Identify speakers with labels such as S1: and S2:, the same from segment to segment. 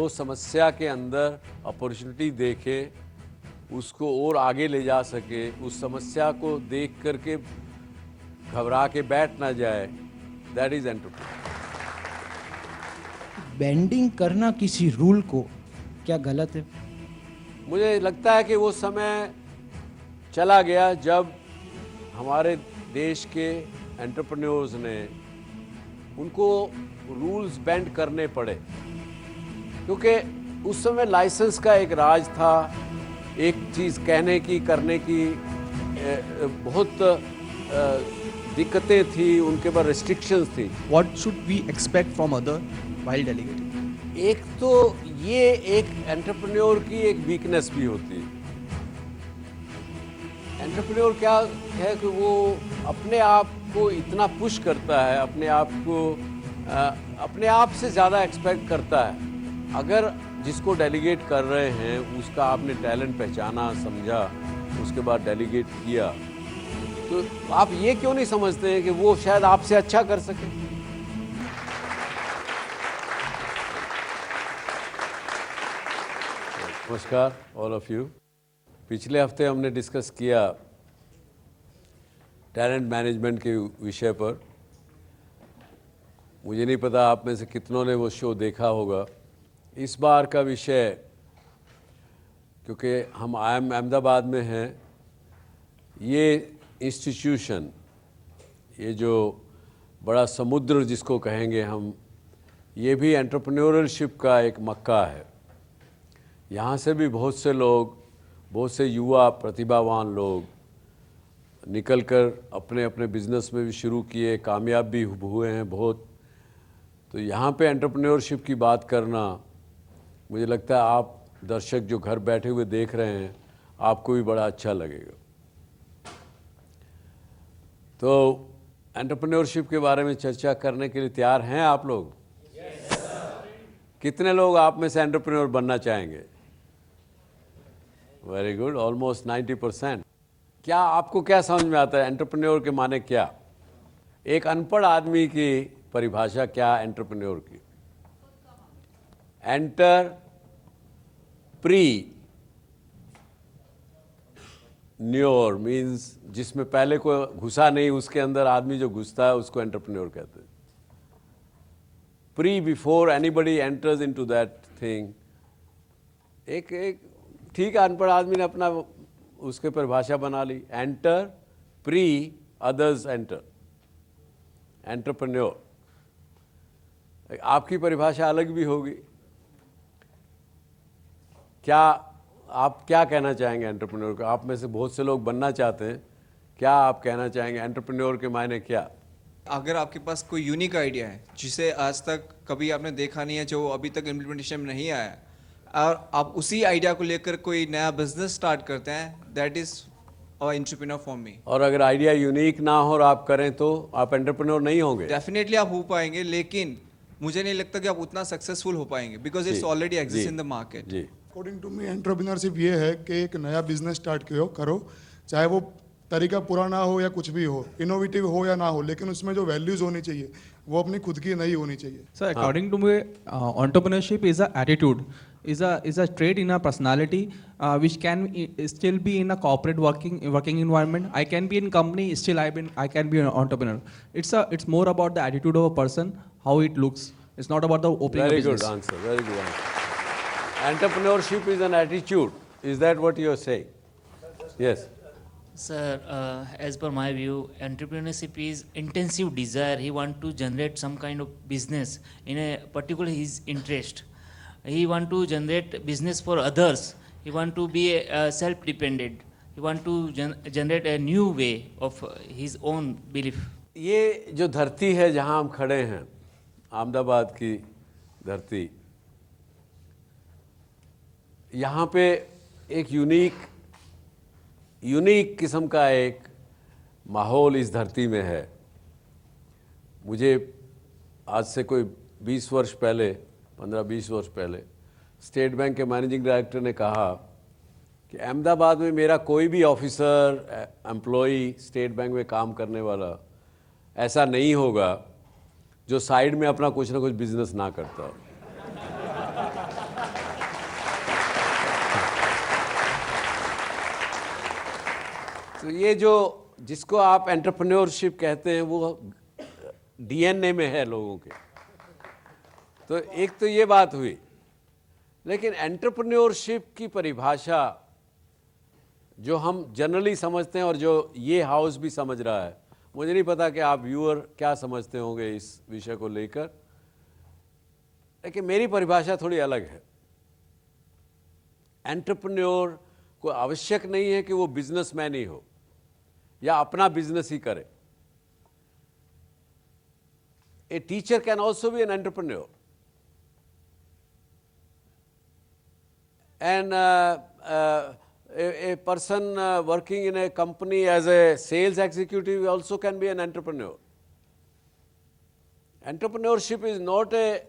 S1: जो समस्या के अंदर अपॉर्चुनिटी देखे, उसको और आगे ले जा सके, उस समस्या को देख करके घबरा के बैठ ना जाए, दैट इज एंटरप्रेन्योर।
S2: बेंडिंग करना किसी रूल को क्या गलत है?
S1: मुझे लगता है कि वो समय चला गया जब हमारे देश के एंटरप्रेन्योर्स ने उनको रूल्स बेंड करने पड़े, क्योंकि उस समय लाइसेंस का एक राज था, एक चीज़ कहने की करने की बहुत दिक्कतें थी, उनके पास रिस्ट्रिक्शंस थी।
S3: What should we expect from other while delegating?
S1: एक तो ये एक एंटरप्रेन्योर की एक वीकनेस भी होती है। एंटरप्रेन्योर क्या है कि वो अपने आप को इतना पुश करता है, अपने आप से ज़्यादा एक्सपेक्ट करता है। अगर जिसको डेलीगेट कर रहे हैं उसका आपने टैलेंट पहचाना, समझा, उसके बाद डेलीगेट किया, तो आप ये क्यों नहीं समझते हैं कि वो शायद आपसे अच्छा कर सके? नमस्कार ऑल ऑफ यू। पिछले हफ्ते हमने डिस्कस किया टैलेंट मैनेजमेंट के विषय पर। मुझे नहीं पता आप में से कितनों ने वो शो देखा होगा। इस बार का विषय, क्योंकि हम अहमदाबाद में हैं, ये इंस्टीट्यूशन, ये जो बड़ा समुद्र जिसको कहेंगे हम, ये भी एंटरप्रेन्योरशिप का एक मक्का है। यहाँ से भी बहुत से लोग, बहुत से युवा प्रतिभावान लोग निकलकर अपने अपने बिजनेस में भी शुरू किए, कामयाब भी हुए हैं बहुत। तो यहाँ पे एंटरप्रेन्योरशिप की बात करना, मुझे लगता है आप दर्शक जो घर बैठे हुए देख रहे हैं, आपको भी बड़ा अच्छा लगेगा। तो एंटरप्रेन्योरशिप के बारे में चर्चा करने के लिए तैयार हैं आप लोग? yes, कितने लोग आप में से एंटरप्रेन्योर बनना चाहेंगे? Very good, almost 90%। क्या आपको क्या समझ में आता है एंटरप्रेन्योर के माने क्या? एक अनपढ़ आदमी की परिभाषा क्या एंटरप्रेन्योर की? एंटर प्री न्योर मीन्स जिसमें पहले कोई घुसा नहीं, उसके अंदर आदमी जो घुसता है उसको एंटरप्रेन्योर कहते हैं। Pre, before anybody enters into that thing. एक ठीक अनपढ़ आदमी ने अपना उसके परिभाषा बना ली, enter pre others enter, entrepreneur. आपकी परिभाषा अलग भी होगी। क्या आप क्या कहना चाहेंगे एंटरप्रेन्योर को? आप में से बहुत से लोग बनना चाहते हैं, क्या आप कहना चाहेंगे एंटरप्रेन्योर के मायने क्या?
S3: अगर आपके पास कोई यूनिक आइडिया है जिसे आज तक कभी आपने देखा नहीं है, जो अभी तक इम्प्लीमेंटेशन में नहीं आया, और आप उसी आइडिया को लेकर कोई नया बिजनेस स्टार्ट करते हैं, that is a entrepreneur for me.
S1: और अगर आइडिया यूनिक ना हो और आप करें तो आप एंटरप्रेन्योर नहीं होंगे?
S3: डेफिनेटली आप हो पाएंगे, लेकिन मुझे नहीं लगता कि आप उतना सक्सेसफुल हो पाएंगे, because it's already exist in the market.
S1: जी,
S4: अकॉर्डिंग टू मी एंटरप्रेन्योरशिप ये है कि एक नया बिजनेस स्टार्ट करो, चाहे वो तरीका पुराना हो या कुछ भी हो, इनोवेटिव हो या ना हो, लेकिन उसमें जो वैल्यूज होनी चाहिए वो अपनी खुद की नहीं होनी चाहिए।
S5: So according to me, entrepreneurship is a attitude, is a trait in a personality, which can still be in a corporate working environment. I can be in company, still I can be an entrepreneur. It's more about the attitude of a person, how it looks. It's not about the opening
S1: very
S5: of business.
S1: good answer, very good answer. Entrepreneurship is an attitude. Is that what you are saying? Yes.
S6: Sir, as per my view, entrepreneurship is intensive desire. He want to generate some kind of business in a particular his interest. He want to generate business for others. He want to be self-dependent. He want to generate a new way of his own belief.
S1: ये जो धरती है जहाँ हम खड़े हैं, अहमदाबाद की धरती, यहाँ पे एक यूनिक किस्म का एक माहौल इस धरती में है। मुझे आज से कोई 20 वर्ष पहले, 15-20 वर्ष पहले, स्टेट बैंक के मैनेजिंग डायरेक्टर ने कहा कि अहमदाबाद में मेरा कोई भी ऑफिसर, एम्प्लॉई, स्टेट बैंक में काम करने वाला ऐसा नहीं होगा जो साइड में अपना कुछ ना कुछ बिजनेस ना करता हो। तो ये जो जिसको आप एंटरप्रेन्योरशिप कहते हैं वो डीएनए में है लोगों के। तो एक तो ये बात हुई, लेकिन एंटरप्रेन्योरशिप की परिभाषा जो हम जनरली समझते हैं और जो ये हाउस भी समझ रहा है, मुझे नहीं पता कि आप व्यूअर क्या समझते होंगे इस विषय को लेकर, लेकिन मेरी परिभाषा थोड़ी अलग है। एंटरप्रेन्योर को आवश्यक नहीं है कि वो बिजनेसमैन ही हो या अपना बिजनेस ही करे। A teacher can also be an entrepreneur, and a person working in a company as a sales executive also can be an entrepreneur. Entrepreneurship is not a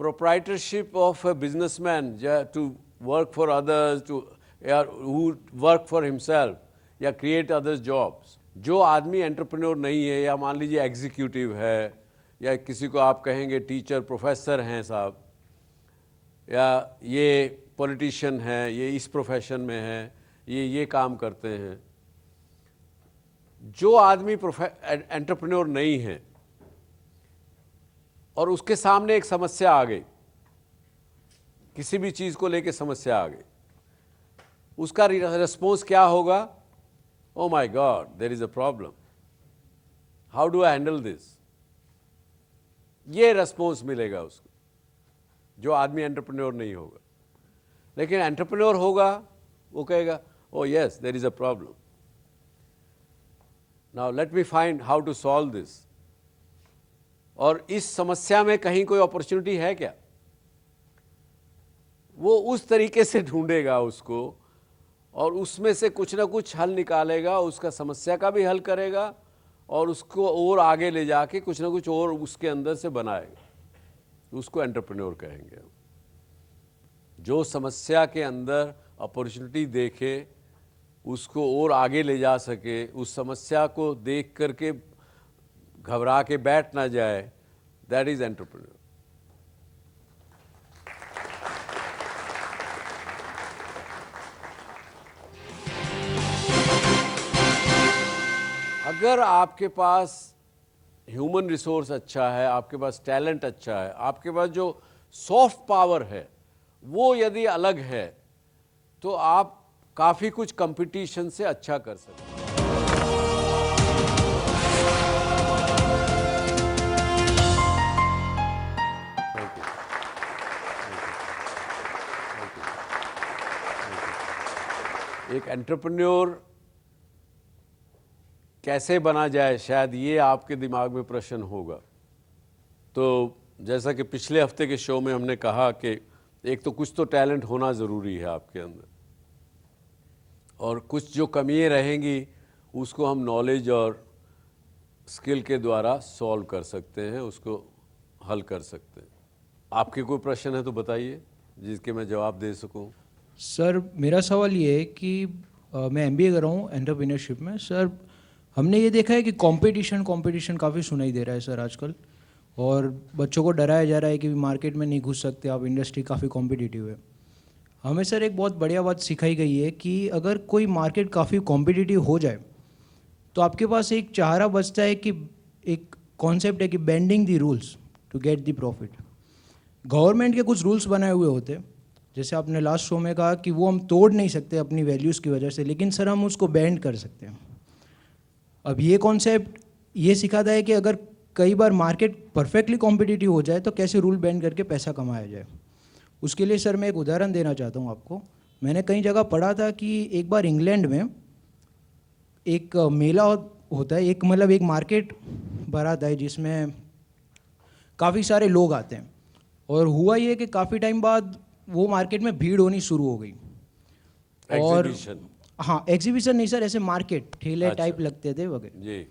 S1: proprietorship of a businessman to work for others, to who work for himself या create others jobs. जो आदमी entrepreneur नहीं है, या मान लीजिए executive है, या किसी को आप कहेंगे टीचर प्रोफेसर हैं साहब, या ये पॉलिटिशियन है, ये इस प्रोफेशन में है, ये काम करते हैं, जो आदमी एंटरप्रेन्योर नहीं है और उसके सामने एक समस्या आ गई, किसी भी चीज़ को लेके समस्या आ गई, उसका रिस्पॉन्स क्या होगा? Oh my God, there is a problem, how do I handle this? ये रिस्पॉन्स मिलेगा उसको, जो आदमी एंटरप्रेन्योर नहीं होगा। लेकिन एंटरप्रेन्योर होगा, वो कहेगा oh yes, there is a problem, now let me find how to solve this. और इस समस्या में कहीं कोई अपॉर्चुनिटी है क्या? वो उस तरीके से ढूंढेगा उसको और उसमें से कुछ ना कुछ हल निकालेगा, उसका समस्या का भी हल करेगा और उसको और आगे ले जाके कुछ ना कुछ और उसके अंदर से बनाएगा। उसको एंटरप्रेन्योर कहेंगे। जो समस्या के अंदर अपॉर्चुनिटी देखे, उसको और आगे ले जा सके, उस समस्या को देख करके घबरा के बैठ ना जाए, दैट इज एंटरप्रेन्योर। अगर आपके पास ह्यूमन रिसोर्स अच्छा है, आपके पास टैलेंट अच्छा है, आपके पास जो सॉफ्ट पावर है वो यदि अलग है, तो आप काफ़ी कुछ कंपटीशन से अच्छा कर सकते हैं। एक एंटरप्रेन्योर कैसे बना जाए, शायद ये आपके दिमाग में प्रश्न होगा। तो जैसा कि पिछले हफ्ते के शो में हमने कहा कि एक तो कुछ तो टैलेंट होना ज़रूरी है आपके अंदर, और कुछ जो कमियाँ रहेंगी उसको हम नॉलेज और स्किल के द्वारा सॉल्व कर सकते हैं, उसको हल कर सकते हैं। आपके कोई प्रश्न है तो बताइए जिसके मैं जवाब दे सकूं।
S2: सर मेरा सवाल ये है कि मैं एमबीए कर रहा हूँ एंटरप्रेन्योरशिप में। सर हमने ये देखा है कि कंपटीशन काफ़ी सुनाई दे रहा है सर आजकल, और बच्चों को डराया जा रहा है कि मार्केट में नहीं घुस सकते आप, इंडस्ट्री काफ़ी कॉम्पिटिटिव है। हमें सर एक बहुत बढ़िया बात सिखाई गई है कि अगर कोई मार्केट काफ़ी कॉम्पिटिटिव हो जाए तो आपके पास एक चारा बचता है कि एक कॉन्सेप्ट है कि bending the rules to get the profit. Government के कुछ रूल्स बनाए हुए होते हैं, जैसे आपने लास्ट शो में कहा कि वो हम तोड़ नहीं सकते अपनी वैल्यूज़ की वजह से, लेकिन सर हम उसको बेंड कर सकते हैं। अब ये कॉन्सेप्ट ये सिखाता है कि अगर कई बार मार्केट परफेक्टली कॉम्पिटिटिव हो जाए तो कैसे रूल बेंड करके पैसा कमाया जाए। उसके लिए सर मैं एक उदाहरण देना चाहता हूँ आपको। मैंने कई जगह पढ़ा था कि एक बार इंग्लैंड में एक मेला होता है, एक मतलब एक मार्केट भराता है जिसमें काफ़ी सारे लोग आते हैं, और हुआ ये कि काफ़ी टाइम बाद वो मार्केट में भीड़ होनी शुरू हो गई। और
S1: एग्जीबिशन,
S2: हाँ एग्जीबिशन नहीं सर, ऐसे मार्केट ठेले
S1: अच्छा।
S2: टाइप लगते थे वगैरह।
S1: जी,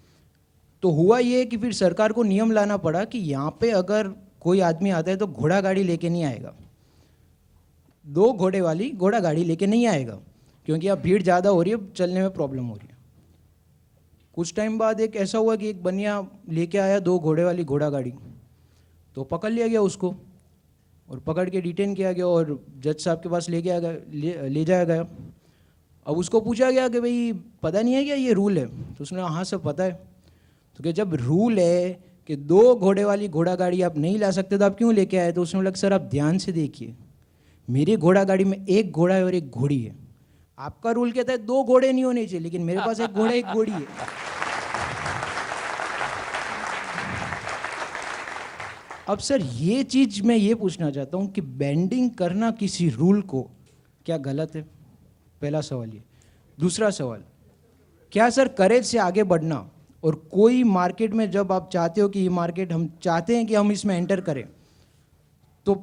S2: तो हुआ ये कि फिर सरकार को नियम लाना पड़ा कि यहाँ पे अगर कोई आदमी आता है तो घोड़ा गाड़ी लेके नहीं आएगा, 2 घोड़े वाली घोड़ा गाड़ी लेके नहीं आएगा, क्योंकि अब भीड़ ज़्यादा हो रही है, चलने में प्रॉब्लम हो रही है। कुछ टाइम बाद एक ऐसा हुआ कि एक बनिया लेके आया 2 घोड़े वाली घोड़ा गाड़ी, तो पकड़ लिया गया उसको और पकड़ के डिटेन किया गया और जज साहब के पास ले जाया गया। अब उसको पूछा गया कि भाई पता नहीं है क्या ये रूल है, तो उसने हाँ सब पता है। तो कि जब रूल है कि 2 घोड़े वाली घोड़ा गाड़ी आप नहीं ला सकते तो आप क्यों लेके आए? तो उसने बोला सर आप ध्यान से देखिए, मेरी घोड़ा गाड़ी में 1 घोड़ा है और 1 घोड़ी है। आपका रूल कहता है 2 घोड़े नहीं होने चाहिए, लेकिन मेरे पास 1 घोड़ा 1 घोड़ी है। अब सर ये चीज़ मैं ये पूछना चाहता हूँ कि बेंडिंग करना किसी रूल को क्या गलत है? पहला सवाल ये। दूसरा सवाल, क्या सर करेज से आगे बढ़ना और कोई मार्केट में जब आप चाहते हो कि ये मार्केट हम चाहते हैं कि हम इसमें एंटर करें, तो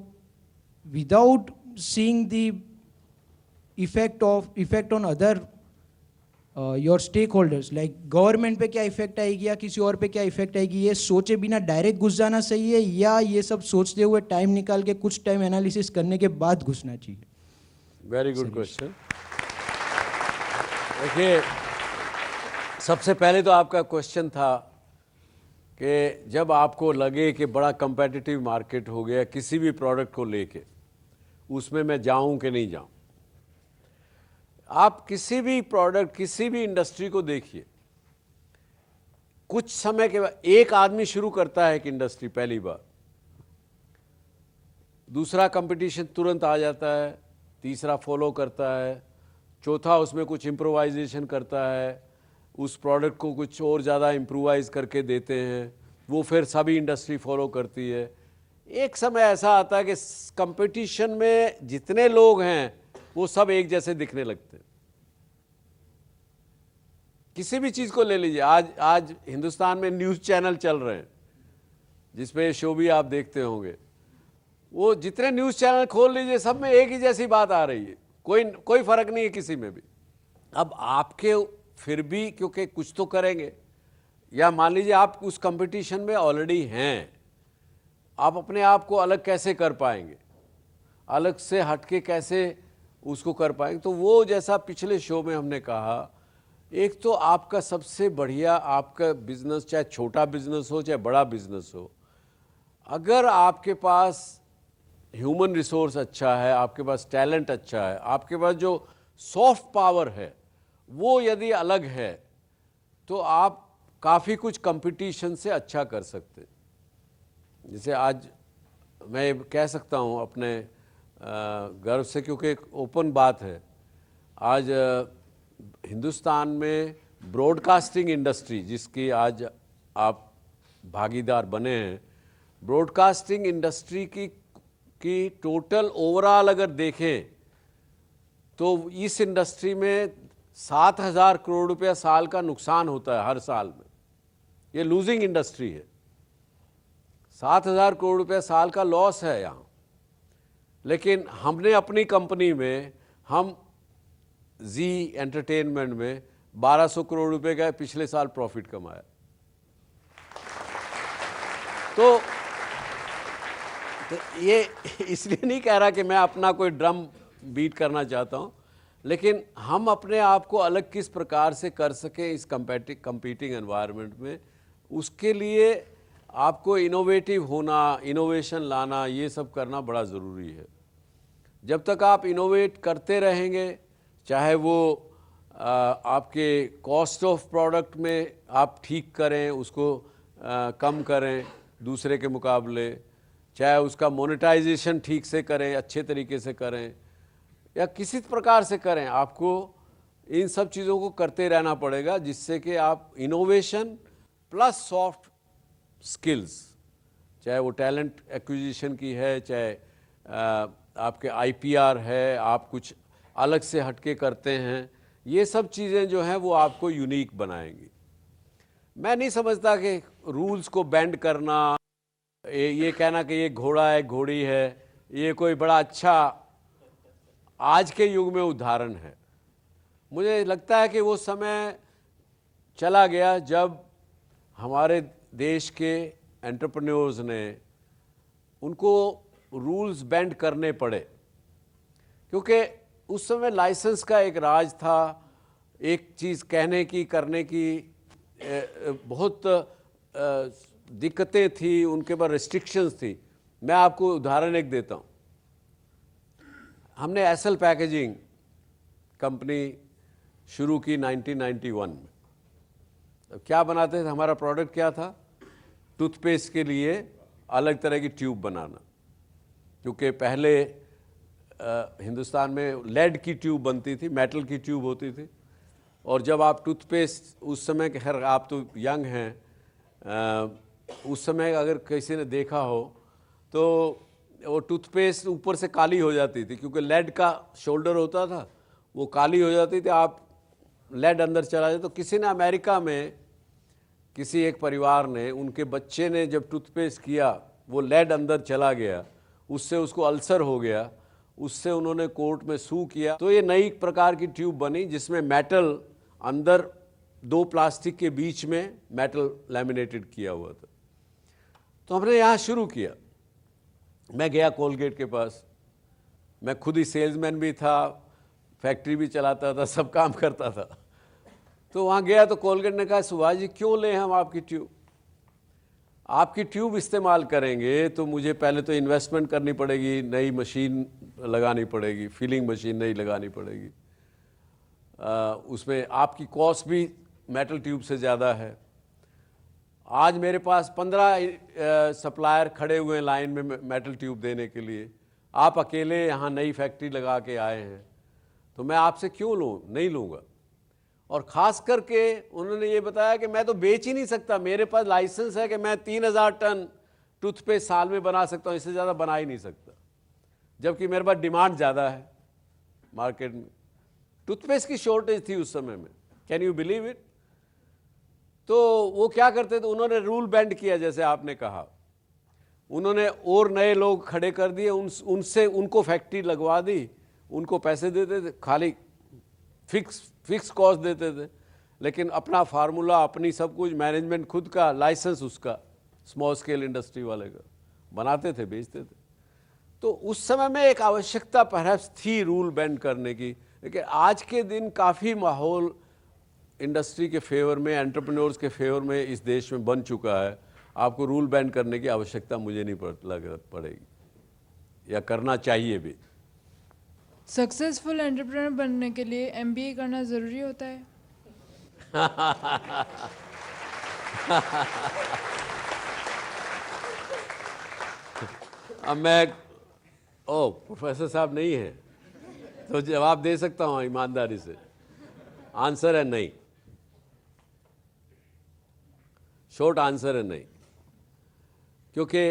S2: without seeing the effect on other your stake holders, like government पे क्या इफेक्ट आएगी या किसी और पे क्या इफेक्ट आएगी, ये सोचे बिना डायरेक्ट घुस जाना सही है या ये सब सोचते हुए टाइम निकाल के कुछ टाइम एनालिसिस करने के बाद घुसना चाहिए?
S1: Very good question. देखिए, सबसे पहले तो आपका क्वेश्चन था कि जब आपको लगे कि बड़ा कंपेटिटिव मार्केट हो गया किसी भी प्रोडक्ट को लेके, उसमें मैं जाऊं कि नहीं जाऊं। आप किसी भी प्रोडक्ट, किसी भी इंडस्ट्री को देखिए, कुछ समय के बाद एक आदमी शुरू करता है कि इंडस्ट्री पहली बार, दूसरा कंपटीशन तुरंत आ जाता है, तीसरा फॉलो करता है, चौथा उसमें कुछ इम्प्रोवाइजेशन करता है, उस प्रोडक्ट को कुछ और ज़्यादा इम्प्रोवाइज करके देते हैं, वो फिर सभी इंडस्ट्री फॉलो करती है। एक समय ऐसा आता है कि कंपटीशन में जितने लोग हैं वो सब एक जैसे दिखने लगते हैं। किसी भी चीज़ को ले लीजिए, आज हिंदुस्तान में न्यूज़ चैनल चल रहे हैं जिसपे शो भी आप देखते होंगे, वो जितने न्यूज़ चैनल खोल लीजिए सब में एक ही जैसी बात आ रही है, कोई फर्क नहीं है किसी में भी। अब आपके फिर भी क्योंकि कुछ तो करेंगे, या मान लीजिए आप उस कंपटीशन में ऑलरेडी हैं, आप अपने आप को अलग कैसे कर पाएंगे, अलग से हटके कैसे उसको कर पाएंगे। तो वो जैसा पिछले शो में हमने कहा, एक तो आपका सबसे बढ़िया आपका बिजनेस, चाहे छोटा बिजनेस हो चाहे बड़ा बिजनेस हो, अगर आपके पास ह्यूमन रिसोर्स अच्छा है, आपके पास टैलेंट अच्छा है, आपके पास जो सॉफ्ट पावर है वो यदि अलग है, तो आप काफ़ी कुछ कंपटीशन से अच्छा कर सकते हैं। जैसे आज मैं कह सकता हूँ अपने गर्व से, क्योंकि एक ओपन बात है, आज हिंदुस्तान में ब्रॉडकास्टिंग इंडस्ट्री जिसकी आज आप भागीदार बने हैं, ब्रॉडकास्टिंग इंडस्ट्री की टोटल ओवरऑल अगर देखें तो इस इंडस्ट्री में 7,000 करोड़ रुपया साल का नुकसान होता है हर साल में। ये लूजिंग इंडस्ट्री है, 7,000 करोड़ रुपया साल का लॉस है यहाँ। लेकिन हमने अपनी कंपनी में, हम जी एंटरटेनमेंट में 1200 करोड़ रुपए का पिछले साल प्रॉफिट कमाया। तो ये इसलिए नहीं कह रहा कि मैं अपना कोई ड्रम बीट करना चाहता हूँ, लेकिन हम अपने आप को अलग किस प्रकार से कर सकें इस कंपीटिंग एनवायरनमेंट में, उसके लिए आपको इनोवेटिव होना, इनोवेशन लाना, ये सब करना बड़ा ज़रूरी है। जब तक आप इनोवेट करते रहेंगे, चाहे वो आपके कॉस्ट ऑफ प्रोडक्ट में आप ठीक करें, उसको कम करें दूसरे के मुकाबले, चाहे उसका मोनेटाइजेशन ठीक से करें, अच्छे तरीके से करें, या किसी प्रकार से करें, आपको इन सब चीज़ों को करते रहना पड़ेगा, जिससे कि आप इनोवेशन प्लस सॉफ्ट स्किल्स, चाहे वो टैलेंट एक्विजिशन की है, चाहे आपके आईपीआर है, आप कुछ अलग से हटके करते हैं, ये सब चीज़ें जो हैं वो आपको यूनिक बनाएंगी। मैं नहीं समझता कि रूल्स को बेंड करना, ये कहना कि ये घोड़ा है, घोड़ी है, ये कोई बड़ा अच्छा आज के युग में उदाहरण है। मुझे लगता है कि वो समय चला गया जब हमारे देश के एंटरप्रेन्योर्स ने, उनको रूल्स बेंड करने पड़े, क्योंकि उस समय लाइसेंस का एक राज था, एक चीज़ कहने की, करने की बहुत दिक्कतें थी, उनके पास रिस्ट्रिक्शंस थी। मैं आपको उदाहरण एक देता हूँ। हमने एसएल पैकेजिंग कंपनी शुरू की 1991 में। अब क्या बनाते थे, हमारा प्रोडक्ट क्या था, टूथपेस्ट के लिए अलग तरह की ट्यूब बनाना, क्योंकि पहले हिंदुस्तान में लेड की ट्यूब बनती थी, मेटल की ट्यूब होती थी, और जब आप टूथपेस्ट उस समय के, खैर आप तो यंग हैं, उस समय अगर किसी ने देखा हो तो वो टूथपेस्ट ऊपर से काली हो जाती थी, क्योंकि लेड का शोल्डर होता था, वो काली हो जाती थी, आप लेड अंदर चला जाए। तो किसी ने अमेरिका में, किसी एक परिवार ने, उनके बच्चे ने जब टूथपेस्ट किया, वो लेड अंदर चला गया, उससे उसको अल्सर हो गया, उससे उन्होंने कोर्ट में सू किया। तो ये नई प्रकार की ट्यूब बनी जिसमें मेटल अंदर, दो प्लास्टिक के बीच में मेटल लैमिनेटेड किया हुआ था। तो हमने यहाँ शुरू किया। मैं गया कोलगेट के पास, मैं खुद ही सेल्समैन भी था, फैक्ट्री भी चलाता था, सब काम करता था। तो वहाँ गया तो कोलगेट ने कहा, सुभाष जी क्यों लें हम आपकी ट्यूब, आपकी ट्यूब इस्तेमाल करेंगे तो मुझे पहले तो इन्वेस्टमेंट करनी पड़ेगी, नई मशीन लगानी पड़ेगी, फिलिंग मशीन नई लगानी पड़ेगी, उसमें आपकी कॉस्ट भी मेटल ट्यूब से ज़्यादा है। आज मेरे पास 15 सप्लायर खड़े हुए हैं लाइन में मेटल ट्यूब देने के लिए, आप अकेले यहाँ नई फैक्ट्री लगा के आए हैं, तो मैं आपसे क्यों लूँ, नहीं लूँगा। और ख़ास करके उन्होंने ये बताया कि मैं तो बेच ही नहीं सकता, मेरे पास लाइसेंस है कि मैं 3000 टन टूथपेस्ट साल में बना सकता हूँ, इससे ज़्यादा बना ही नहीं सकता, जबकि मेरे पास डिमांड ज़्यादा है मार्केट में। टूथपेस्ट की शॉर्टेज थी उस समय में, कैन यू बिलीव इट। तो वो क्या करते थे, उन्होंने रूल बेंड किया, जैसे आपने कहा, उन्होंने और नए लोग खड़े कर दिए, उनसे उनको फैक्ट्री लगवा दी, उनको पैसे देते थे, खाली फिक्स कॉस्ट देते थे, लेकिन अपना फार्मूला, अपनी सब कुछ, मैनेजमेंट खुद का, लाइसेंस उसका, स्मॉल स्केल इंडस्ट्री वाले का, बनाते थे, बेचते थे। तो उस समय में एक आवश्यकता परहैप्स थी रूल बेंड करने की, लेकिन आज के दिन काफ़ी माहौल इंडस्ट्री के फेवर में, एंटरप्रेन्योर्स के फेवर में इस देश में बन चुका है। आपको रूल बेंड करने की आवश्यकता मुझे नहीं पड़ेगी, या करना चाहिए भी।
S7: सक्सेसफुल एंटरप्रेन्योर बनने के लिए एमबीए करना ज़रूरी होता है?
S1: अब मैं, प्रोफेसर साहब नहीं है तो जवाब दे सकता हूँ ईमानदारी से, आंसर है नहीं, शॉर्ट आंसर है नहीं। क्योंकि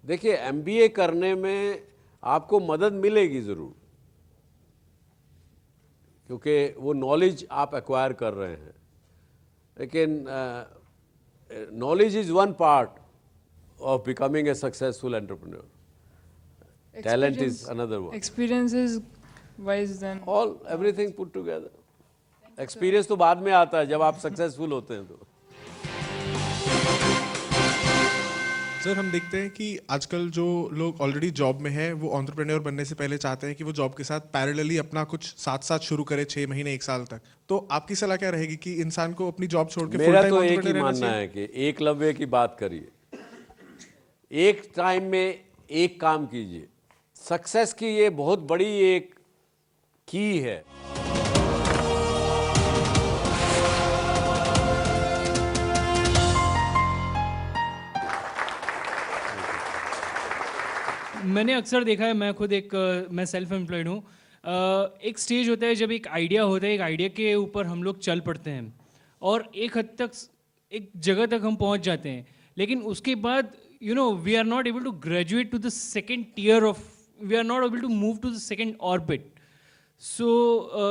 S1: देखिए एमबीए करने में आपको मदद मिलेगी ज़रूर, क्योंकि वो नॉलेज आप एक्वायर कर रहे हैं, लेकिन knowledge is one part of becoming a successful entrepreneur, talent is another one,
S7: experience is wise then
S1: all everything put together. Experience तो बाद में आता है जब आप सक्सेसफुल होते हैं। तो
S8: सर हम देखते हैं कि आजकल जो लोग ऑलरेडी जॉब में हैं वो एंटरप्रेन्योर बनने से पहले चाहते हैं कि वो जॉब के साथ पैरेलली अपना कुछ साथ साथ शुरू करे 6 महीने 1 साल तक। तो आपकी सलाह क्या रहेगी कि इंसान को अपनी जॉब छोड़ के
S1: मेरा तो एक ही मानना है कि एकलव्य की बात करिए, एक टाइम में एक काम कीजिए। सक्सेस की ये बहुत बड़ी एक की है।
S2: मैंने अक्सर देखा है, मैं खुद मैं सेल्फ एम्प्लॉयड हूँ। एक स्टेज होता है जब एक आइडिया होता है, एक आइडिया के ऊपर हम लोग चल पड़ते हैं और एक हद तक, एक जगह तक हम पहुँच जाते हैं, लेकिन उसके बाद we are not able to graduate to the second tier of, we are not able to move to the second orbit. So,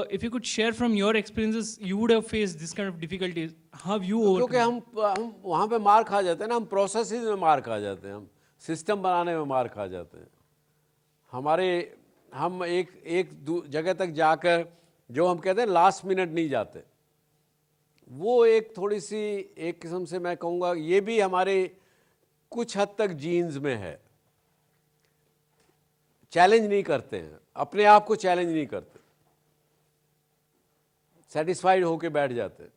S2: if you could share from your experiences, you would have faced this kind of difficulties. How you overcome?
S1: क्योंकि हम वहाँ पे मार खा जाते हैं ना, हम प्रोसेसेस में मार खा जाते हैं, हम सिस्टम बनाने में मार खा जाते हैं। हम एक जगह तक जाकर जो हम कहते हैं लास्ट मिनट नहीं जाते, वो एक थोड़ी सी एक किस्म से मैं कहूँगा ये भी हमारे कुछ हद तक जीन्स में है। चैलेंज नहीं करते हैं, अपने आप को चैलेंज नहीं करते, सेटिस्फाइड होके बैठ जाते हैं।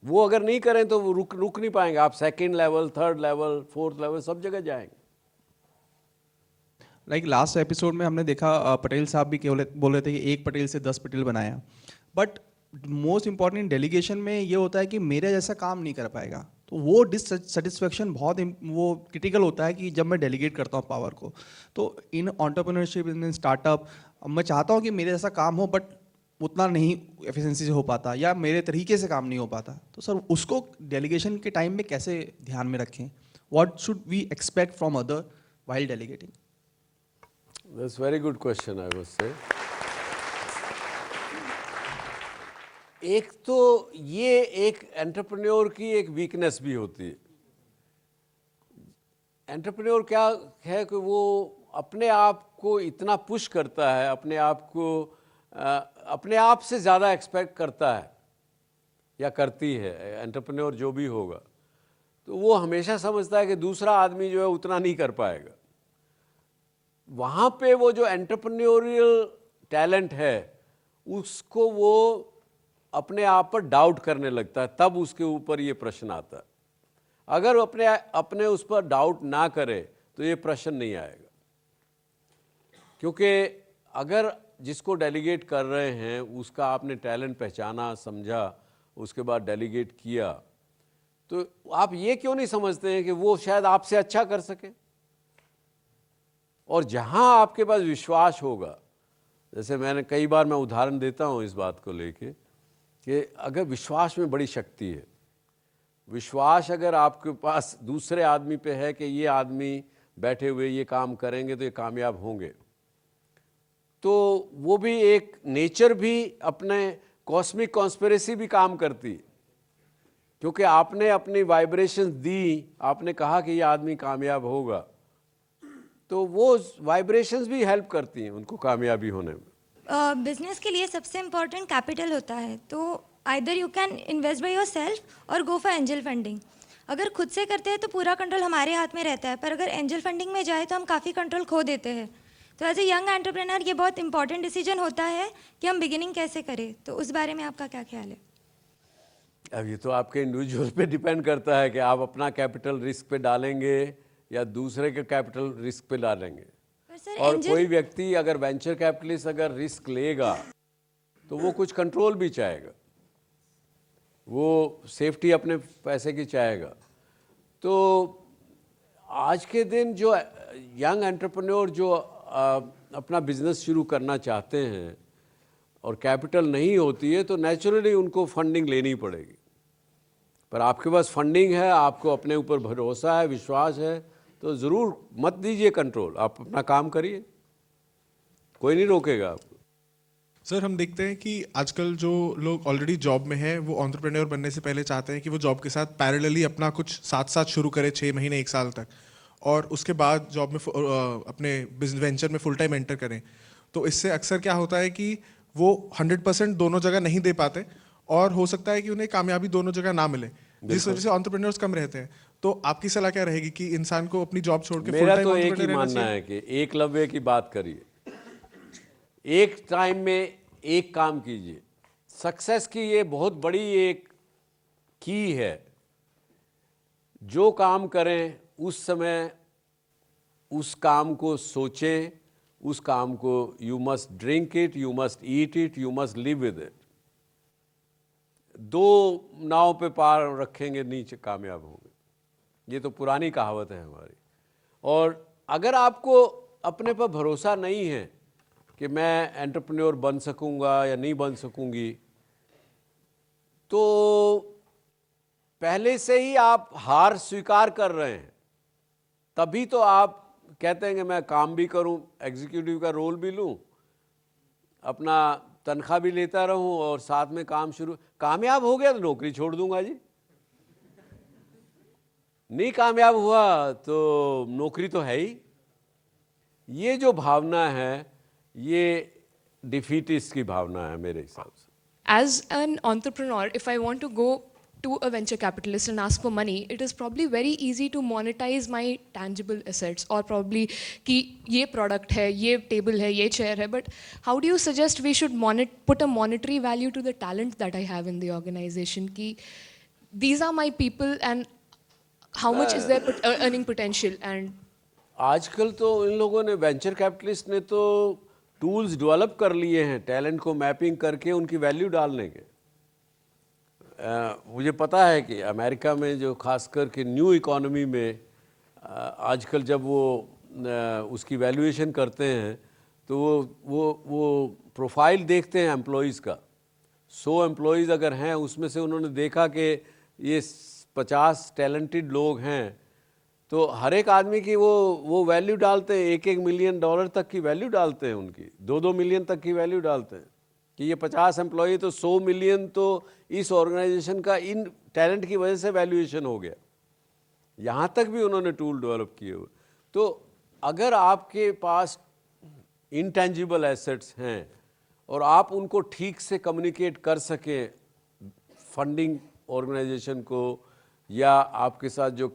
S1: वो अगर नहीं करें तो वो रुक नहीं पाएंगे। आप second level, third level, fourth level सब जगह जाएंगे।
S5: लाइक लास्ट एपिसोड में हमने देखा पटेल साहब भी बोल रहे थे कि एक पटेल से 10 पटेल बनाया, बट मोस्ट इम्पॉर्टेंट डेलीगेशन में ये होता है कि मेरे जैसा काम नहीं कर पाएगा, तो वो डिससेटिस्फेक्शन बहुत वो क्रिटिकल होता है कि जब मैं डेलीगेट करता हूँ पावर को। तो इन एंटरप्रेन्योरशिप, इन स्टार्टअप, मैं चाहता हूँ कि मेरे जैसा काम हो, बट उतना नहीं एफिशिएंसी से हो पाता या मेरे तरीके से काम नहीं हो पाता। तो सर उसको डेलीगेशन के टाइम में कैसे ध्यान में रखें? What should we expect from other while delegating?
S1: That's very good question, I would say. एक तो ये एक एंटरप्रेन्योर की एक वीकनेस भी होती है। एंटरप्रेन्योर क्या है कि वो अपने आप को इतना पुश करता है, अपने आप को अपने आप से ज़्यादा एक्सपेक्ट करता है या करती है। एंटरप्रेन्योर जो भी होगा तो वो हमेशा समझता है कि दूसरा आदमी जो है उतना नहीं कर पाएगा। वहाँ पे वो जो एंटरप्रेन्योरियल टैलेंट है उसको वो अपने आप पर डाउट करने लगता है, तब उसके ऊपर ये प्रश्न आता है। अगर अपने उस पर डाउट ना करे तो ये प्रश्न नहीं आएगा, क्योंकि अगर जिसको डेलीगेट कर रहे हैं उसका आपने टैलेंट पहचाना, समझा, उसके बाद डेलीगेट किया, तो आप ये क्यों नहीं समझते हैं कि वो शायद आपसे अच्छा कर सके। और जहां आपके पास विश्वास होगा, जैसे मैंने कई बार मैं उदाहरण देता हूं इस बात को लेके कि अगर विश्वास में बड़ी शक्ति है, विश्वास अगर आपके पास दूसरे आदमी पे है कि ये आदमी बैठे हुए ये काम करेंगे तो ये कामयाब होंगे, तो वो भी एक नेचर भी अपने कॉस्मिक कॉन्स्पिरेसी भी काम करती है, क्योंकि आपने अपनी वाइब्रेशंस दी, आपने कहा कि ये आदमी कामयाब होगा, तो वो वाइब्रेशंस भी हेल्प करती हैं उनको कामयाबी होने में।
S9: बिजनेस के लिए सबसे इम्पोर्टेंट कैपिटल होता है, तो either you can invest by yourself और गो फॉर एंजल फंडिंग। अगर खुद से करते हैं तो पूरा कंट्रोल हमारे हाथ में रहता है, पर अगर एंजल फंडिंग में जाए तो हम काफ़ी कंट्रोल खो देते हैं। तो एज ए यंग एंटरप्रेन्योर ये बहुत इंपॉर्टेंट डिसीजन होता है कि हम बिगिनिंग कैसे करें, तो उस बारे में आपका क्या ख्याल है?
S1: अब ये तो आपके इंडिविजुअल पे डिपेंड करता है कि आप अपना कैपिटल रिस्क पे डालेंगे या दूसरे के कैपिटल रिस्क पे डालेंगे। और कोई व्यक्ति अगर वेंचर कैपिटलिस्ट अगर रिस्क लेगा तो वो कुछ कंट्रोल भी चाहेगा, वो सेफ्टी अपने पैसे की चाहेगा। तो आज के दिन जो यंग एंटरप्रेन्योर जो अपना बिजनेस शुरू करना चाहते हैं और कैपिटल नहीं होती है, तो नेचुरली उनको फंडिंग लेनी पड़ेगी। पर आपके पास फंडिंग है, आपको अपने ऊपर भरोसा है, विश्वास है, तो ज़रूर मत दीजिए कंट्रोल, आप अपना काम करिए, कोई नहीं रोकेगा आपको।
S8: सर हम देखते हैं कि आजकल जो लोग ऑलरेडी जॉब में हैं वो एंटरप्रेन्योर बनने से पहले चाहते हैं कि वो जॉब के साथ पैरेलली अपना कुछ साथ शुरू करें 6 महीने 1 साल तक, और उसके बाद जॉब में अपने बिजनेस वेंचर में फुल टाइम एंटर करें। तो इससे अक्सर क्या होता है कि वो 100% दोनों जगह नहीं दे पाते, और हो सकता है कि उन्हें कामयाबी दोनों जगह ना मिले, जिस वजह से एंटरप्रेन्योर्स कम रहते हैं। तो आपकी सलाह क्या रहेगी कि इंसान को अपनी जॉब छोड़ के फुल
S1: मेरा
S8: टाइम
S1: तो एक ही
S8: एंटरप्रेन्योर रहना
S1: मानना
S8: चाहिए?
S1: है कि एकलव्य की बात करिए, एक टाइम में एक काम कीजिए। सक्सेस की ये बहुत बड़ी एक की है, जो काम करें उस समय उस काम को सोचें, उस काम को you must drink it, you must eat it, you must live with it. 2 नाव पे पार रखेंगे नीचे कामयाब होंगे, ये तो पुरानी कहावत है हमारी। और अगर आपको अपने पर भरोसा नहीं है कि मैं एंटरप्रेन्योर बन सकूंगा या नहीं बन सकूंगी, तो पहले से ही आप हार स्वीकार कर रहे हैं, तभी तो आप कहते हैं कि मैं काम भी करूं, एग्जीक्यूटिव का रोल भी लूं, अपना तनख्वाह भी लेता रहूं और साथ में काम शुरू। कामयाब हो गया तो नौकरी छोड़ दूंगा जी, नहीं कामयाब हुआ तो नौकरी तो है ही। ये जो भावना है ये डिफीटिस्ट की भावना है मेरे हिसाब से।
S10: As an entrepreneur, if I want to go to a venture capitalist and ask for money, it is probably very easy to monetize my tangible assets, or probably कि ये product है, ये table है, ये chair है, but how do you suggest we should put a monetary value to the talent that I have in the organization? कि these are my people and how much is their earning potential? And
S1: आजकल तो इन लोगों ने, venture capitalist ने तो tools develop कर लिए हैं टैलेंट को मैपिंग करके उनकी वैल्यू डालने के। मुझे पता है कि अमेरिका में जो खासकर कि न्यू इकोनॉमी में आजकल जब वो उसकी वैल्यूएशन करते हैं तो वो प्रोफाइल देखते हैं एम्प्लॉइज़ का। 100 एम्प्लॉइज़ अगर हैं उसमें से उन्होंने देखा कि ये 50 टैलेंटेड लोग हैं, तो हर एक आदमी की वो वैल्यू डालते हैं, $1-1 मिलियन तक की वैल्यू डालते हैं, उनकी 2-2 मिलियन तक की वैल्यू डालते हैं कि ये 50 एम्प्लॉई तो 100 मिलियन तो इस ऑर्गेनाइजेशन का इन टैलेंट की वजह से वैल्यूएशन हो गया। यहाँ तक भी उन्होंने टूल डेवलप किए हुए। तो अगर आपके पास इंटेंजिबल एसेट्स हैं और आप उनको ठीक से कम्युनिकेट कर सकें फंडिंग ऑर्गेनाइजेशन को या आपके साथ जो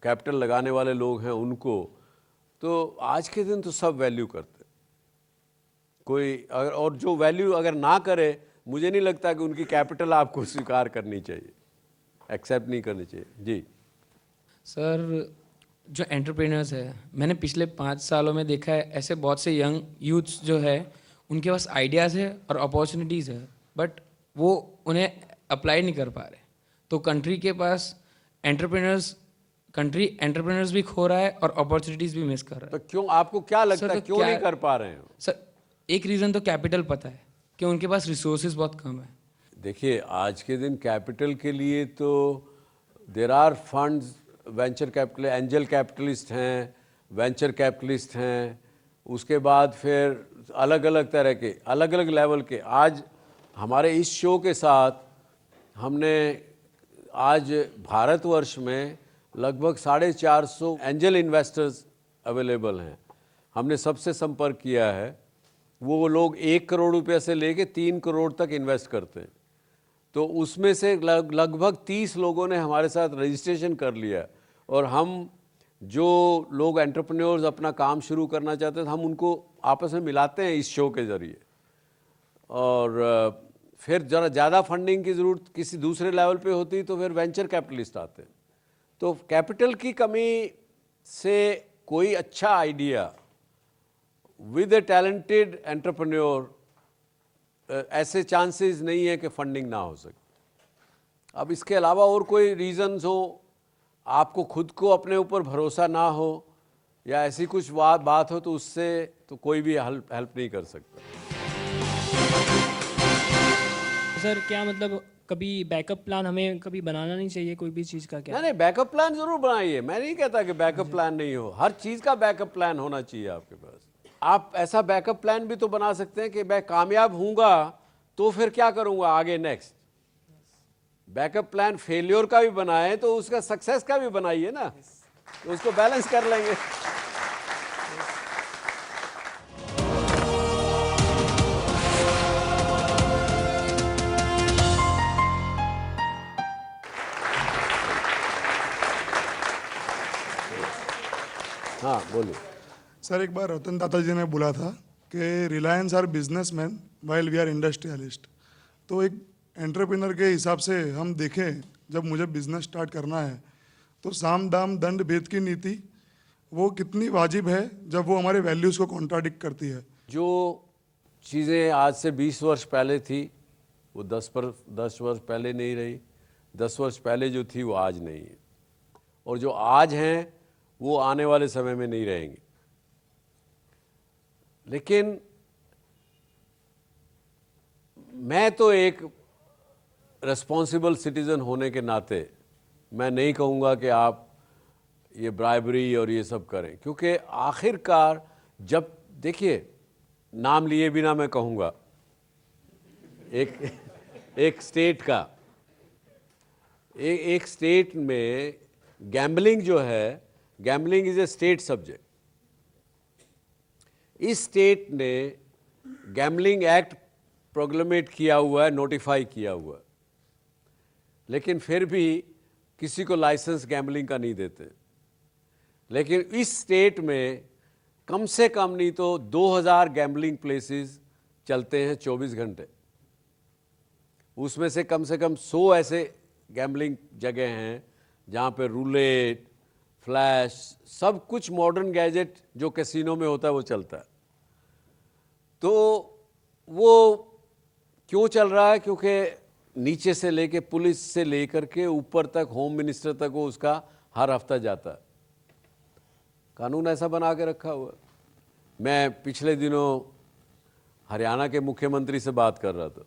S1: कैपिटल लगाने वाले लोग हैं उनको, तो आज के दिन तो सब वैल्यू करते हैं। कोई अगर और जो वैल्यू अगर ना करे, मुझे नहीं लगता कि उनकी कैपिटल आपको स्वीकार करनी चाहिए, एक्सेप्ट नहीं करनी चाहिए। जी
S11: सर, जो एंटरप्रेन्योर्स है, मैंने पिछले 5 सालों में देखा है ऐसे बहुत से यंग यूथ्स जो है उनके पास आइडियाज़ है और अपॉर्चुनिटीज़ है, बट वो उन्हें अप्लाई नहीं कर पा रहे। तो कंट्री के पास एंटरप्रेन्योर्स भी खो रहा है और अपॉर्चुनिटीज़ भी मिस कर रहा है।
S1: तो क्यों, आपको क्या लगता है
S11: तो
S1: क्यों नहीं कर पा रहे हैं?
S11: सर, एक रीज़न तो कैपिटल पता है कि उनके पास रिसोर्सेज बहुत कम है।
S1: देखिए आज के दिन कैपिटल के लिए तो there are funds, venture capital, angel capitalist हैं, वेंचर कैपिटलिस्ट हैं, उसके बाद फिर अलग अलग तरह के अलग अलग लेवल के। आज हमारे इस शो के साथ हमने आज भारतवर्ष में लगभग 450 एंजल इन्वेस्टर्स अवेलेबल हैं। हमने सबसे संपर्क किया है, वो लोग 1 करोड़ रुपये से लेके 3 करोड़ तक इन्वेस्ट करते हैं। तो उसमें से लगभग 30 लोगों ने हमारे साथ रजिस्ट्रेशन कर लिया और हम जो लोग एंटरप्रेन्योर्स अपना काम शुरू करना चाहते हैं हम उनको आपस में मिलाते हैं इस शो के ज़रिए। और फिर ज़रा ज़्यादा फंडिंग की ज़रूरत किसी दूसरे लेवल पे होती तो फिर वेंचर कैपिटलिस्ट आते हैं। तो कैपिटल की कमी से कोई अच्छा idea with A talented entrepreneur, ऐसे चांसेस नहीं है कि फंडिंग ना हो सके। अब इसके अलावा और कोई रीज़न्स हो, आपको खुद को अपने ऊपर भरोसा ना हो या ऐसी कुछ बात हो, तो उससे तो कोई भी हेल्प नहीं कर सकता।
S12: सर, क्या मतलब कभी बैकअप प्लान हमें कभी बनाना नहीं चाहिए कोई भी चीज़ का? क्या
S1: नहीं, बैकअप प्लान ज़रूर बनाइए, मैं नहीं कहता कि बैकअप प्लान नहीं हो, हर चीज़ का बैकअप प्लान होना चाहिए आपके पास। आप ऐसा बैकअप प्लान भी तो बना सकते हैं कि मैं कामयाब हूँगा तो फिर क्या करूँगा आगे नेक्स्ट। बैकअप प्लान फेलियर का भी बनाए तो उसका सक्सेस का भी बनाइए ना, तो उसको बैलेंस कर लेंगे। हाँ बोलिए।
S4: सर, एक बार रतन टाटा जी ने बोला था कि Reliance are businessman while we are industrialist. तो एक एंटरप्रेन्योर के हिसाब से हम देखें, जब मुझे बिजनेस स्टार्ट करना है तो साम दाम दंड भेद की नीति वो कितनी वाजिब है जब वो हमारे वैल्यूज़ को कॉन्ट्राडिक्ट करती है।
S1: जो चीज़ें आज से 20 वर्ष पहले थी वो 10 वर्ष पहले नहीं रही, 10 वर्ष पहले जो थी वो आज नहीं है, और जो आज हैं वो आने वाले समय में नहीं रहेंगे। लेकिन मैं तो एक रिस्पॉन्सिबल सिटीज़न होने के नाते मैं नहीं कहूँगा कि आप ये ब्राइबरी और ये सब करें, क्योंकि आखिरकार जब देखिए, नाम लिए बिना मैं कहूँगा एक स्टेट का, एक स्टेट में गैम्बलिंग जो है, gambling is a state subject. इस स्टेट ने गैम्बलिंग एक्ट प्रोक्लेमेट किया हुआ है, नोटिफाई किया हुआ है, लेकिन फिर भी किसी को लाइसेंस गैम्बलिंग का नहीं देते। लेकिन इस स्टेट में कम से कम नहीं तो 2000 गैम्बलिंग प्लेसेस चलते हैं 24 घंटे। उसमें से कम 100 ऐसे गैम्बलिंग जगह हैं जहाँ पे रूलेट, फ्लैश, सब कुछ मॉडर्न गैजेट जो कैसीनो में होता है वो चलता है। तो वो क्यों चल रहा है? क्योंकि नीचे से लेके पुलिस से लेकर के ऊपर तक, होम मिनिस्टर तक वो उसका हर हफ्ता जाता है। कानून ऐसा बना के रखा हुआ। मैं पिछले दिनों हरियाणा के मुख्यमंत्री से बात कर रहा था,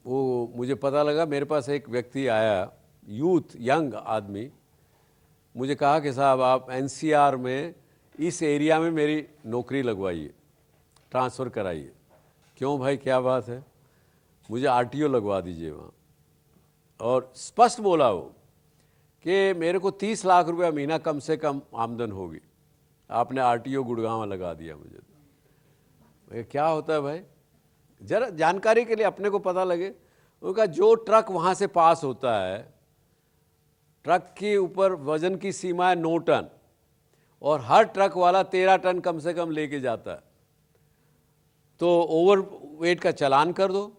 S1: वो मुझे पता लगा, मेरे पास एक व्यक्ति आया, यूथ यंग आदमी, मुझे कहा कि साहब आप एनसीआर में इस एरिया में मेरी नौकरी लगवाइए, ट्रांसफ़र कराइए। क्यों भाई, क्या बात है? मुझे आरटीओ लगवा दीजिए वहाँ। और स्पष्ट बोला वो कि मेरे को 30 लाख रुपया महीना कम से कम आमदन होगी, आपने आरटीओ गुड़गांव लगा दिया मुझे। तो क्या होता है भाई, जरा जानकारी के लिए अपने को पता लगे। उनका जो ट्रक वहाँ से पास होता है, ट्रक के ऊपर वजन की सीमा है 9 टन और हर ट्रक वाला 13 टन कम से कम लेके जाता है। तो ओवर वेट का चालान कर दो,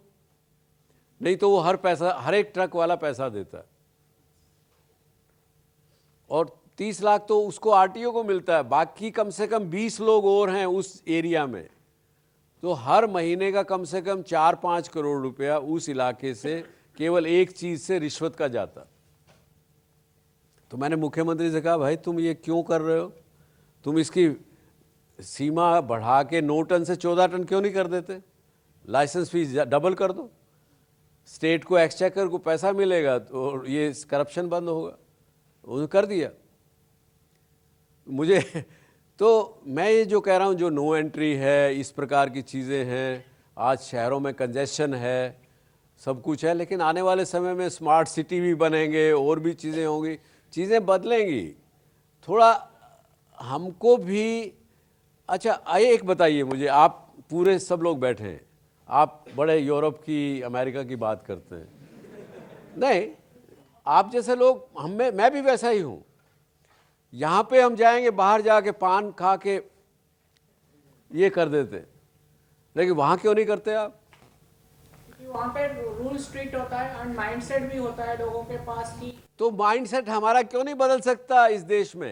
S1: नहीं तो वो हर एक ट्रक वाला पैसा देता है। और 30 लाख तो उसको आरटीओ को मिलता है, बाकी कम से कम 20 लोग और हैं उस एरिया में, तो हर महीने का कम से कम 4-5 करोड़ रुपया उस इलाके से केवल एक चीज़ से, रिश्वत का जाता। तो मैंने मुख्यमंत्री से कहा, भाई तुम ये क्यों कर रहे हो? तुम इसकी सीमा बढ़ा के 9 टन से 14 टन क्यों नहीं कर देते? लाइसेंस फीस डबल कर दो, स्टेट को, एक्सचेकर को पैसा मिलेगा तो ये करप्शन बंद होगा। उन्होंने कर दिया। मुझे तो मैं ये जो कह रहा हूँ, जो नो एंट्री है, इस प्रकार की चीज़ें हैं, आज शहरों में कंजेशन है, सब कुछ है, लेकिन आने वाले समय में स्मार्ट सिटी भी बनेंगे और भी चीज़ें होंगी, चीज़ें बदलेंगी। थोड़ा हमको भी, अच्छा आइए एक बताइए मुझे, आप पूरे सब लोग बैठे हैं, आप बड़े यूरोप की, अमेरिका की बात करते हैं, नहीं आप जैसे लोग, मैं भी वैसा ही हूँ। यहाँ पे हम जाएंगे, बाहर जाके पान खा के ये कर देते, लेकिन वहाँ क्यों नहीं करते आप?
S12: वहाँ पे रूल स्ट्रिक्ट होता है और माइंडसेट भी होता है लोगों के पास की।
S1: तो माइंडसेट हमारा क्यों नहीं बदल सकता इस देश में?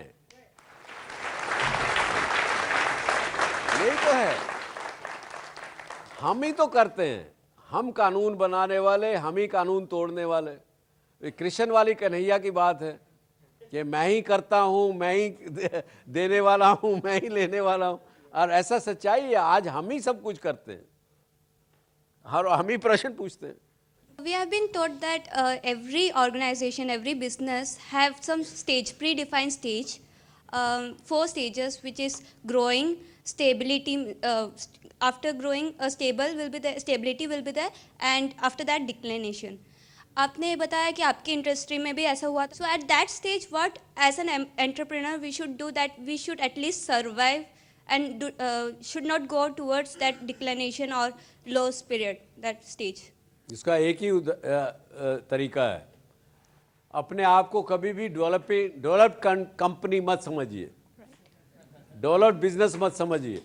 S1: यही तो है, हम ही तो करते हैं, हम कानून बनाने वाले, हम ही कानून तोड़ने वाले। कृष्ण वाली कन्हैया की बात है कि मैं ही करता हूँ, मैं ही देने वाला हूँ, मैं ही लेने वाला हूँ, और ऐसा सच्चाई है। आज हम ही सब कुछ करते हैं, हम ही प्रश्न पूछते हैं।
S9: We have been taught that every organization, every business have some stage, predefined stage, 4 stages, which is growing, stability. After growing, stability will be there, and after that declination. आपने बताया कि आपकी इंडस्ट्री में भी ऐसा हुआ। So at that stage what as an entrepreneur we should do, that we should at least survive and should not go towards that declination और loss period, that stage.
S1: इसका एक ही तरीका है, अपने आप को कभी भी डेवलप्ड कंपनी मत समझिए, डेवलप्ड बिजनेस मत समझिए।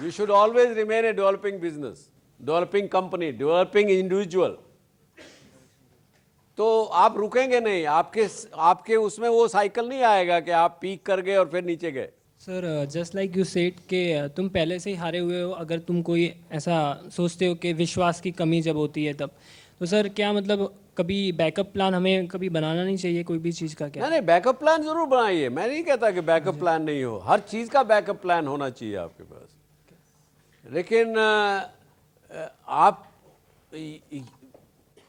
S1: You should always remain a developing business, developing company, developing individual. तो आप रुकेंगे नहीं, आपके उसमें वो साइकिल नहीं आएगा कि आप पीक कर गए और फिर नीचे गए।
S12: Sir just like you said कि तुम पहले से ही हारे हुए हो, अगर तुम कोई ऐसा सोचते हो कि विश्वास की कमी जब होती है तब, तो सर क्या मतलब कभी बैकअप प्लान हमें कभी बनाना नहीं चाहिए कोई भी चीज़ का? क्या
S1: नहीं, बैकअप प्लान जरूर बनाइए, मैं नहीं कहता कि बैकअप प्लान नहीं हो, हर चीज़ का बैकअप प्लान होना चाहिए आपके पास। लेकिन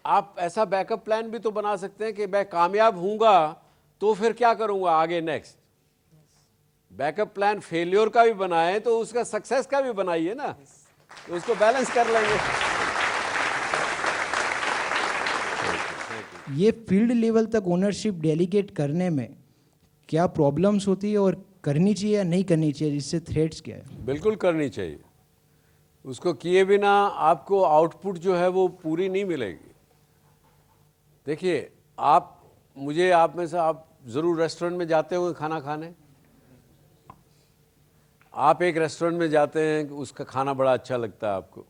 S1: आप ऐसा बैकअप प्लान भी तो बना सकते हैं कि मैं कामयाब हूँगा तो फिर क्या करूँगा आगे नेक्स्ट। बैकअप प्लान फेलियर का भी बनाए तो उसका सक्सेस का भी बनाइए ना, तो उसको बैलेंस कर लेंगे।
S2: ये फील्ड लेवल तक ओनरशिप डेलीगेट करने में क्या प्रॉब्लम्स होती है और करनी चाहिए या नहीं करनी चाहिए, जिससे थ्रेट्स क्या है?
S1: बिल्कुल करनी चाहिए, उसको किए बिना आपको आउटपुट जो है वो पूरी नहीं मिलेगी। देखिए आप में से आप ज़रूर रेस्टोरेंट में जाते होंगे खाना खाने, आप एक रेस्टोरेंट में जाते हैं, उसका खाना बड़ा अच्छा लगता है आपको,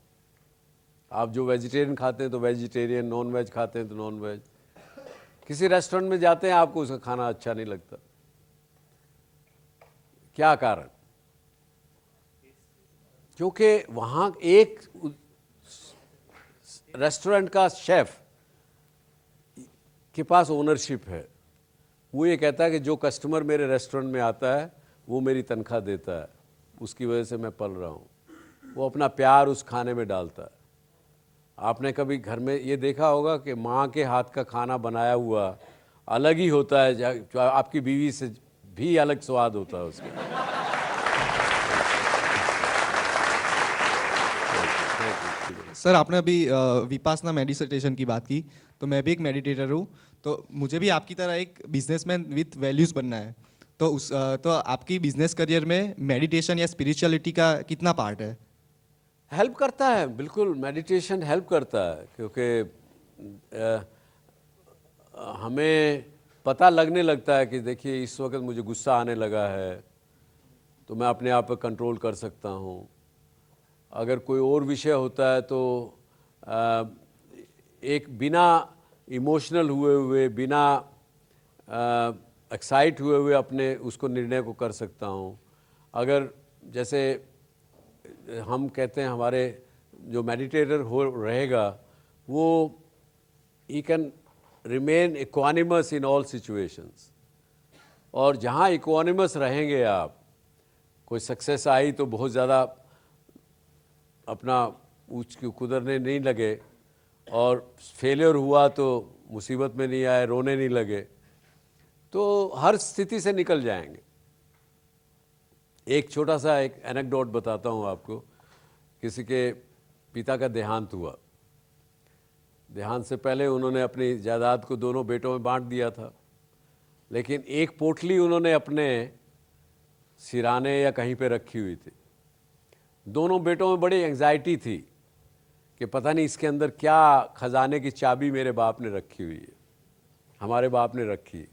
S1: आप जो वेजिटेरियन खाते हैं तो वेजिटेरियन, नॉन वेज खाते हैं तो नॉन वेज। किसी रेस्टोरेंट में जाते हैं आपको उसका खाना अच्छा नहीं लगता, क्या कारण? क्योंकि वहाँ एक रेस्टोरेंट का शेफ के पास ओनरशिप है। वो ये कहता है कि जो कस्टमर मेरे रेस्टोरेंट में आता है वो मेरी तनख्वाह देता है, उसकी वजह से मैं पल रहा हूँ। वो अपना प्यार उस खाने में डालता है। आपने कभी घर में ये देखा होगा कि माँ के हाथ का खाना बनाया हुआ अलग ही होता है, जो आपकी बीवी से भी अलग स्वाद होता है उसका।
S13: सर आपने अभी विपासना मेडिटेशन की बात की, तो मैं भी एक मेडिटेटर हूँ, तो मुझे भी आपकी तरह एक बिजनेसमैन विथ वैल्यूज़ बनना है। तो आपकी बिजनेस करियर में मेडिटेशन या स्पिरिचुअलिटी का कितना पार्ट है?
S1: हेल्प करता है, बिल्कुल मेडिटेशन हेल्प करता है, क्योंकि हमें पता लगने लगता है कि देखिए इस वक्त मुझे गुस्सा आने लगा है, तो मैं अपने आप पर कंट्रोल कर सकता हूँ। अगर कोई और विषय होता है तो एक बिना इमोशनल हुए बिना एक्साइट हुए अपने उसको निर्णय को कर सकता हूँ। अगर जैसे हम कहते हैं हमारे जो मेडिटेटर हो रहेगा वो he can remain equanimous in all situations, और जहाँ इक्वानिमस रहेंगे आप, कोई सक्सेस आई तो बहुत ज़्यादा अपना कुदरने नहीं लगे, और फेलियर हुआ तो मुसीबत में नहीं आए, रोने नहीं लगे, तो हर स्थिति से निकल जाएंगे। एक छोटा सा एक एनेक्डोट बताता हूँ आपको। किसी के पिता का देहांत हुआ। देहांत से पहले उन्होंने अपनी जायदाद को दोनों बेटों में बांट दिया था, लेकिन एक पोटली उन्होंने अपने सिराने या कहीं पे रखी हुई थी। दोनों बेटों में बड़ी एंग्जाइटी थी कि पता नहीं इसके अंदर क्या खजाने की चाबी मेरे बाप ने रखी हुई है, हमारे बाप ने रखी है।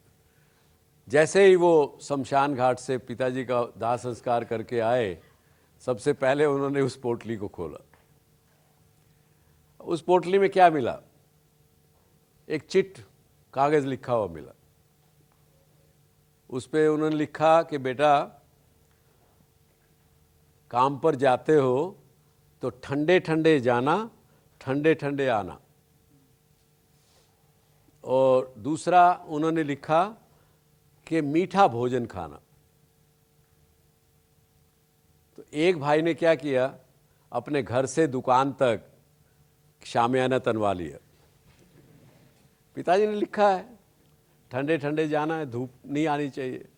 S1: जैसे ही वो शमशान घाट से पिताजी का दाह संस्कार करके आए, सबसे पहले उन्होंने उस पोटली को खोला। उस पोटली में क्या मिला? एक चिट कागज़ लिखा हुआ मिला। उस पे उन्होंने लिखा कि बेटा काम पर जाते हो तो ठंडे ठंडे जाना, ठंडे ठंडे आना। और दूसरा उन्होंने लिखा कि मीठा भोजन खाना। तो एक भाई ने क्या किया, अपने घर से दुकान तक शामियाना तनवा लिया। पिताजी ने लिखा है ठंडे ठंडे जाना है, धूप नहीं आनी चाहिए।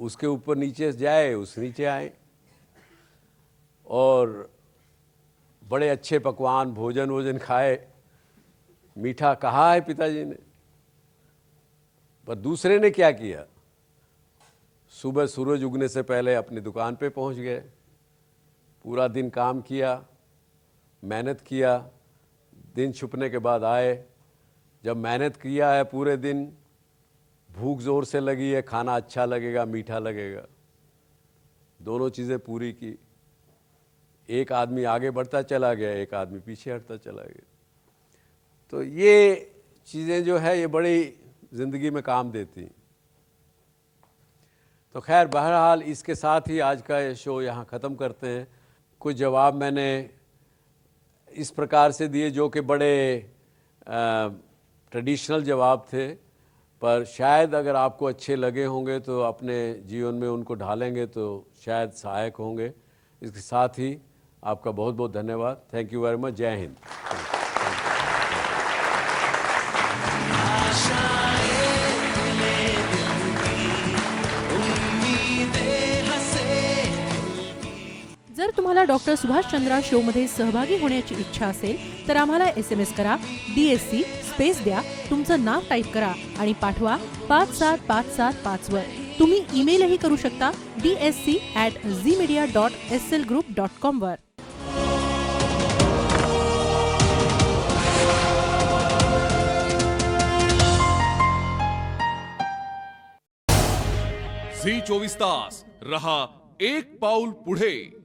S1: उसके ऊपर नीचे जाए, उस नीचे आए, और बड़े अच्छे पकवान भोजन खाए। मीठा कहा है पिताजी ने। पर दूसरे ने क्या किया, सुबह सूरज उगने से पहले अपनी दुकान पे पहुंच गए, पूरा दिन काम किया, मेहनत किया। दिन छुपने के बाद आए। जब मेहनत किया है पूरे दिन, भूख ज़ोर से लगी है, खाना अच्छा लगेगा, मीठा लगेगा, दोनों चीज़ें पूरी की। एक आदमी आगे बढ़ता चला गया, एक आदमी पीछे हटता चला गया। तो ये चीज़ें जो है ये बड़ी ज़िंदगी में काम देती। तो खैर बहरहाल इसके साथ ही आज का ये शो यहाँ ख़त्म करते हैं। कुछ जवाब मैंने इस प्रकार से दिए जो कि बड़े ट्रेडिशनल जवाब थे, पर शायद अगर आपको अच्छे लगे होंगे तो अपने जीवन में उनको ढालेंगे तो शायद सहायक होंगे। इसके साथ ही आपका बहुत बहुत धन्यवाद। Thank you very much. जय हिंद।
S14: जर तुम्हाला डॉक्टर सुभाषचंद्रा शोमध्ये सहभागी होण्याची इच्छा असेल तर आम्हाला SMS करा, DSC स्पेस द्या, तुमचं नाव टाईप करा आणि पाठवा 57575 वर। तुम्ही ईमेलही करू शकता dsc@zmedia.slgroup.com वर।
S15: झी 24 तास रहा एक पाऊल पुढे।